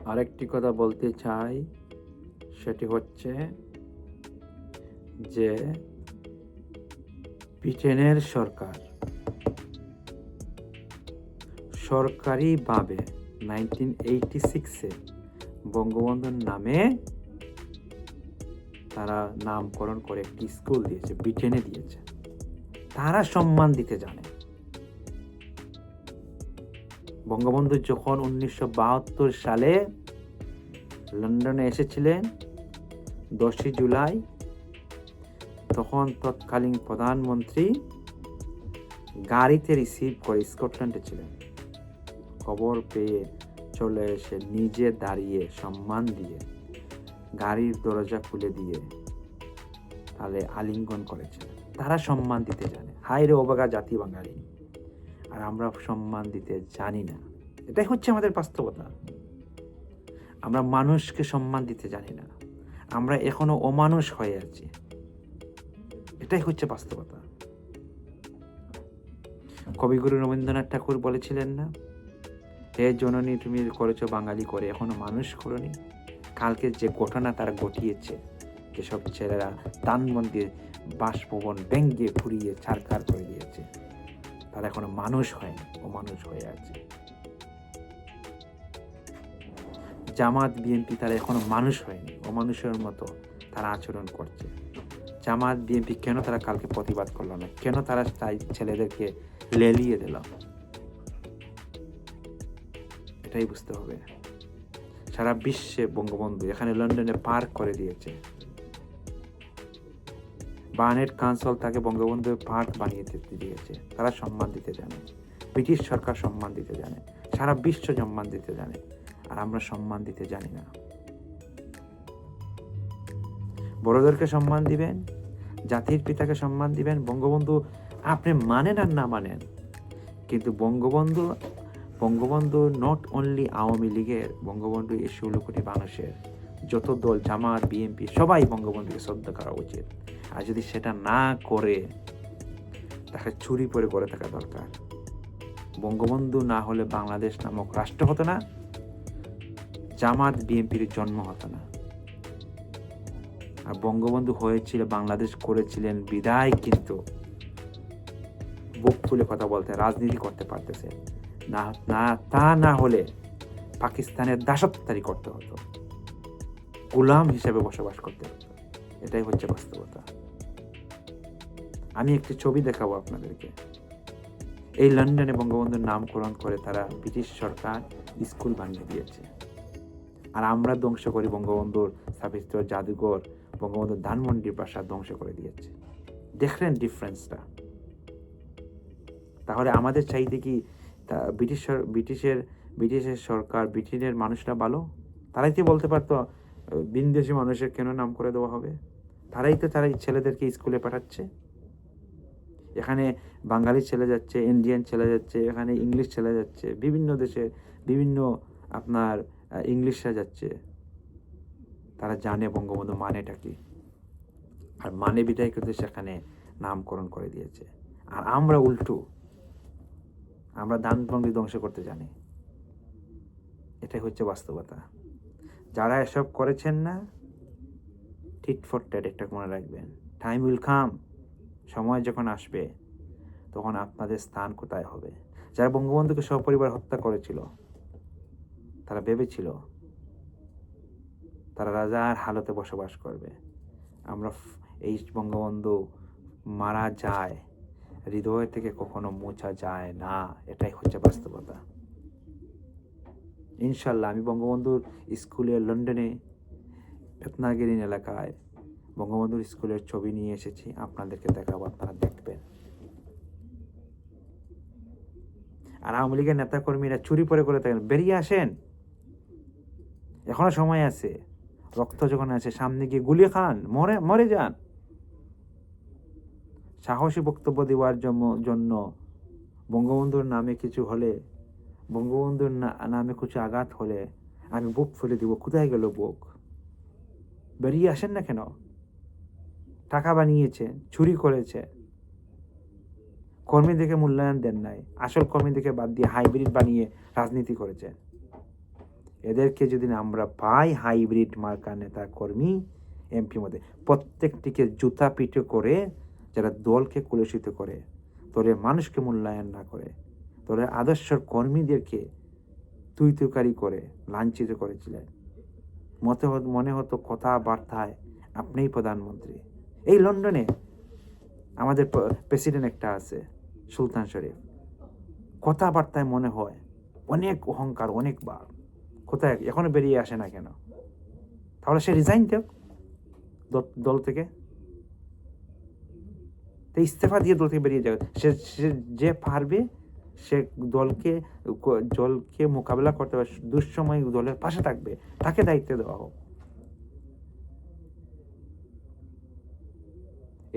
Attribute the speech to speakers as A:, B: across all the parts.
A: আরেকটি কথা বলতে চাই, সেটি হচ্ছে যে ব্রিটেনের সরকার সরকারিভাবে 1986-এ বঙ্গবন্ধুর নামে তারা নামকরণ করে একটি স্কুল দিয়েছে, ব্রিটেনে দিয়েছে। তারা সম্মান দিতে জানে। বঙ্গবন্ধু যখন 1972 সালে লন্ডনে এসেছিলেন 10 জুলাই, তখন তৎকালীন প্রধানমন্ত্রী গাড়িতে রিসিভ করে স্কটল্যান্ডে ছিলেন। খবর পেয়ে চলে এসে নিজে দাঁড়িয়ে সম্মান দিয়ে গাড়ির দরজা খুলে দিয়ে তাহলে আলিঙ্গন করেছেন। তারা সম্মান দিতে জানে। হায় রে অবাগা জাতি বাঙালি, আর আমরা সম্মান দিতে জানি না। এটাই হচ্ছে আমাদের বাস্তবতা। আমরা মানুষকে সম্মান দিতে জানি না। আমরা এখনো অমানুষ হয়ে আছি। এটাই হচ্ছে বাস্তবতা। কবিগুরু রবীন্দ্রনাথ ঠাকুর বলেছিলেন না, হে জননী তুমি করেছো বাঙালি করে, এখনো মানুষ করনি। কালকে যে ঘটনা তারা ঘটিয়েছে, যেসব ছেলেরা ধানমন্ডি বাসভবন ভেঙ্গে পুড়িয়ে ছারখার করে দিয়েছে, তারা এখনো মানুষ হয়নি, অমানুষ হয়ে আছে। জামাত বিএনপি তারা এখনো মানুষ হয়নি, অমানুষের মতো তারা আচরণ করছে। জামাত বিএনপি কেন তারা কালকে প্রতিবাদ করলো না? কেন তারা তাই ছেলেদেরকে লেলিয়ে দিল? এটাই বুঝতে হবে। সারা বিশ্বে বঙ্গবন্ধু এখানে লন্ডনে পার্ক করে দিয়েছে। বার্নেট কাউন্সিল তাকে বঙ্গবন্ধু পার্ক বানিয়ে দিয়েছে। তারা সম্মান দিতে জানে। ব্রিটিশ সরকার সম্মান দিতে জানে। সারা বিশ্ব সম্মান দিতে জানে। আর আমরা সম্মান দিতে জানি না। বড়দেরকে সম্মান দিবেন, জাতির পিতাকে সম্মান দিবেন। বঙ্গবন্ধু আপনি মানেন আর না মানেন, কিন্তু বঙ্গবন্ধু নট অনলি আওয়ামী লীগের, বঙ্গবন্ধু এই 16 কোটি মানুষের, যত দল, জামাত বিএনপি, সবাই বঙ্গবন্ধুকে শ্রদ্ধা করা উচিত। আর যদি সেটা না করে, তাকে চুরি করে থাকা দরকার। বঙ্গবন্ধু না হলে বাংলাদেশ নামক রাষ্ট্র হতো না, জামাত বিএনপির জন্ম হতো না। আর বঙ্গবন্ধু হয়েছিল, বাংলাদেশ করেছিলেন বিদায় কিন্তু বুক ফুলে কথা বলতে, রাজনীতি করতে পারতেছে না। তা না হলে পাকিস্তানের দাসত্বদারি করতে হতো, গোলাম হিসেবে বসবাস করতে হতো। এটাই হচ্ছে বাস্তবতা। আমি একটি ছবি দেখাবো আপনাদেরকে। এই লন্ডনে বঙ্গবন্ধুর নামকরণ করে তারা ব্রিটিশ সরকার স্কুল বানিয়ে দিয়েছে। আর আমরা ধ্বংস করি বঙ্গবন্ধুর স্থাপিত জাদুঘর, বঙ্গবন্ধুর ধানমন্ডির প্রাসাদ ধ্বংস করে দিয়েছে। দেখলেন ডিফারেন্সটা? তাহলে আমাদের চাইতে কি ব্রিটিশের সরকার, ব্রিটেনের মানুষরা ভালো? তারাই তো বলতে পারতো বিদেশি মানুষের কেন নাম করে দেওয়া হবে। তারাই ছেলেদেরকে স্কুলে পাঠাচ্ছে। এখানে বাঙালি ছেলে যাচ্ছে, ইন্ডিয়ান ছেলে যাচ্ছে, এখানে ইংলিশ ছেলে যাচ্ছে, বিভিন্ন দেশে বিভিন্ন আপনার ইংলিশরা যাচ্ছে। তারা জানে বঙ্গবন্ধু মানেটা কি, আর মানে বিদায় করতে সেখানে নামকরণ করে দিয়েছে। আর আমরা উল্টো, আমরা ধানমন্ডি ধ্বংস করতে জানি। এটাই হচ্ছে বাস্তবতা। যারা এসব করেছেন না, টিট ফর ট্যাট একটা মনে রাখবেন, টাইম উইল কাম। সময় যখন আসবে তখন আপনাদের স্থান কোথায় হবে। যারা বঙ্গবন্ধুকে সপরিবার হত্যা করেছিল, তারা ভেবেছিল তারা রাজার হালতে বসবাস করবে। আমরা এই বঙ্গবন্ধু মারা যায়, হৃদয় থেকে কখনো মোছা যায় না। এটাই হচ্ছে বাস্তবতা। ইনশাল্লাহ আমি বঙ্গবন্ধুর স্কুলের লন্ডনে রত্নাগিরি এলাকায় বঙ্গবন্ধুর স্কুলের ছবি নিয়ে এসেছি, আপনাদেরকে দেখাবো, আপনারা দেখবেন। আর আওয়ামী লীগের নেতাকর্মীরা চুরি করে থাকেন, বেরিয়ে আসেন, এখনো সময় আছে। রক্ত যখন আছে, সামনে গিয়ে গুলি খান, মরে যান। সাহসী বক্তব্য দেওয়ার জন্য বঙ্গবন্ধুর নামে কিছু হলে, বঙ্গবন্ধুর নামে কিছু আঘাত হলে আমি বুক ফুলে দিব। কোথায় গেল বুক? বেরিয়ে আসেন না কেন? টাকা বানিয়েছে, চুরি করেছে, কর্মীদেরকে মূল্যায়ন দেন নাই, আসল কর্মীদেরকে বাদ দিয়ে হাইব্রিড বানিয়ে রাজনীতি করেছে। এদেরকে যদি না আমরা পাই, হাইব্রিড মার্কা নেতা কর্মী এমপি মধ্যে, প্রত্যেকটিকে জুতা পিটে করে, যারা দলকে কলুষিত করে, দলের মানুষকে মূল্যায়ন না করে, দলের আদর্শ কর্মীদেরকে তুইতুকারি করে লাঞ্ছিত করেছিলেন। মনে হতো কথাবার্তায় আপনিই প্রধানমন্ত্রী। এই লন্ডনে আমাদের প্রেসিডেন্ট একটা আছে, সুলতান শরীফ, কথাবার্তায় মনে হয় অনেক অহংকার, অনেকবার। কোথায় এখনো বেরিয়ে আসে না কেন? তাহলে সে রিজাইন দেয় দল থেকে, ইস্তফা দিয়ে দল থেকে বেরিয়ে যাবে। সে যে পারবে সে দলকে মোকাবেলা করতে পারবে, দুঃসময় দলের পাশে থাকবে, তাকে দায়িত্ব দেওয়া হোক।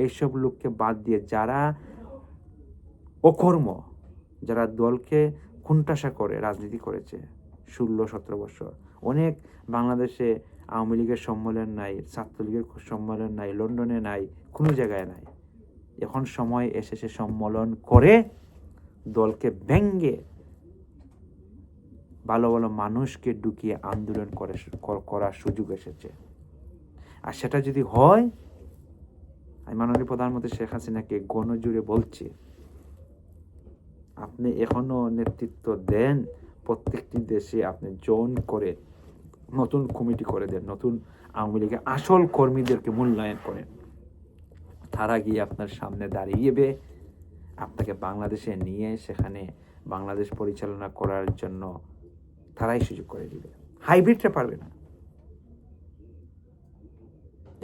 A: এইসব লোককে বাদ দিয়ে যারা অকর্ম, যারা দলকে কুণ্ঠাসা করে রাজনীতি করেছে 16-17 বছর, অনেক বাংলাদেশে আওয়ামী লীগের সম্মেলন নাই, ছাত্রলীগের সম্মেলন নাই, লন্ডনে নাই, কোনো জায়গায় নাই। এখন সময় এসেছে সম্মেলন করে দলকে ভেঙ্গে ভালো ভালো মানুষকে ঢুকিয়ে আন্দোলন করার সুযোগ এসেছে। আর সেটা যদি হয়, আমি মাননীয় প্রধানমন্ত্রী শেখ হাসিনাকে গণজুড়ে বলছি, আপনি এখনো নেতৃত্ব দেন, প্রত্যেকটি দেশে আপনি জোন করে নতুন কমিটি করে দেন, নতুন আওয়ামী লীগের আসল কর্মীদেরকে মূল্যায়ন করেন। তারা গিয়ে আপনার সামনে দাঁড়িয়েবে, আপনাকে বাংলাদেশে নিয়ে সেখানে বাংলাদেশ পরিচালনা করার জন্য তারাই সুযোগ করে দিবে। হাইব্রিডটা পারবে না।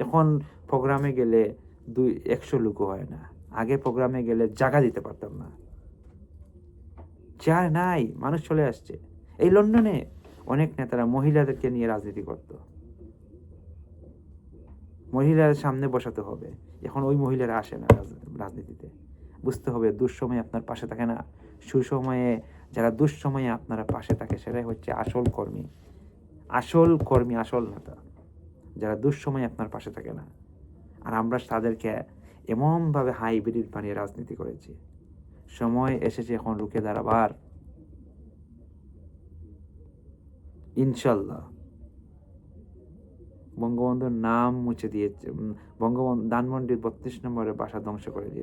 A: এখন প্রোগ্রামে গেলে 100 লোকও হয় না। আগে প্রোগ্রামে গেলে জায়গা দিতে পারতাম না, চেয়ার নাই, মানুষ চলে আসছে। এই লন্ডনে অনেক নেতারা মহিলাদেরকে নিয়ে রাজনীতি করত, মহিলাদের সামনে বসাতে হবে। এখন ওই মহিলারা আসে না রাজনীতিতে। বুঝতে হবে দুঃসময়ে আপনার পাশে থাকে না, সুসময়ে যারা দুঃসময়ে আপনারা পাশে থাকে সেটাই হচ্ছে আসল কর্মী, আসল নেতা, যারা দুঃসময়ে আপনার পাশে থাকে না। আর আমরা তাদেরকে এমনভাবে হাইব্রিড বানিয়ে রাজনীতি করেছি। সময় এসেছে এখন রুখে দাঁড়াবার। ইনশাল্লাহ বঙ্গবন্ধুর নাম মুছে দিয়েছে, বঙ্গবন্ধু ধানমন্ডির 32 নম্বরের বাসা ধ্বংস করে দিয়েছে।